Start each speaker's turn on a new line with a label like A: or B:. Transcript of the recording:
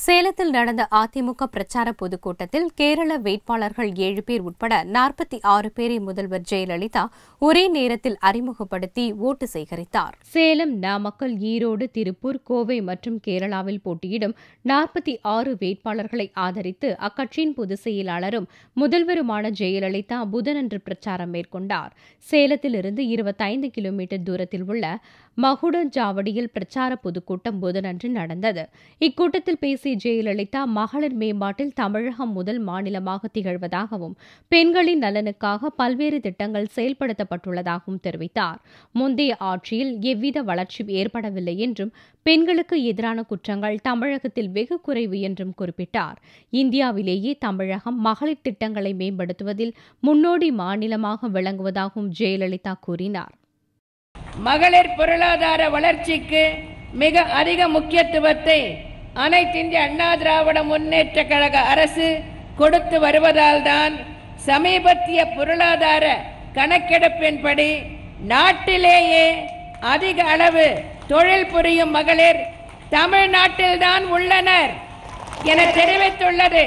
A: சேலத்தில் நடந்த அதிமுக பிரச்சார பொதுக்கூட்டத்தில் கேரள வேட்பாளர்கள் 7 பேர் உட்பட 46 பேரை முதல்வர் ஜெயலலிதா ஒரே நேரத்தில் அறிமுகப்படுத்தி ஓட்டு சேகரித்தார். சேலம், நாமக்கல், ஈரோடு, திருப்பூர், கோவை மற்றும் கேரளாவில் போட்டியிடும் 46 வேட்பாளர்களை ஆதரித்து அக்கட்சியின் பொதுச் செயலாளரும் முதல்வருமான ஜெயலலிதா புதனன்று பிரச்சாரம் மேற்கொண்டார். சேலத்திலிருந்து 25 கிலோமீட்டர் தூரத்தில் உள்ள மகுடஞ்சாவடியில் பிரச்சார பொதுக்கூட்டம் புதனன்று நடந்தது. இக்கூட்டத்தில் பேசிய ஜெயலலிதா மகளிர் மேம்பாட்டில் தமிழகம் முதல் மாநிலமாக திகழ்வதாகவும் பெண்களின் நலனுக்காக பல்வேறு திட்டங்கள் செயல்படுத்தப்பட்டுள்ளதாகவும் தெரிவித்தார். முந்தைய ஆட்சியில் எவ்வித வளர்ச்சி ஏற்படவில்லை என்றும் பெண்களுக்கு எதிரான குற்றங்கள் தமிழகத்தில் வெகு குறைவு என்றும் குறிப்பிட்டார். இந்தியாவிலேயே தமிழகம் மகளிர் திட்டங்களை மேம்படுத்துவதில் முன்னோடி மாநிலமாக விளங்குவதாகவும் ஜெயலலிதா கூறினார்.
B: மகளிர் பொருளாதார வளர்ச்சிக்கு மிக அதிக முக்கியத்துவத்தை அனைத்து இந்திய அண்ணா திராவிட முன்னேற்ற கழக அரசு கொடுத்து வருவதால் தான் சமீபத்திய பொருளாதார கணக்கெடுப்பின்படி நாட்டிலேயே அதிக அளவு தொழில் புரியும் மகளிர் தமிழ்நாட்டில்தான் உள்ளனர் என தெரிவித்துள்ளது.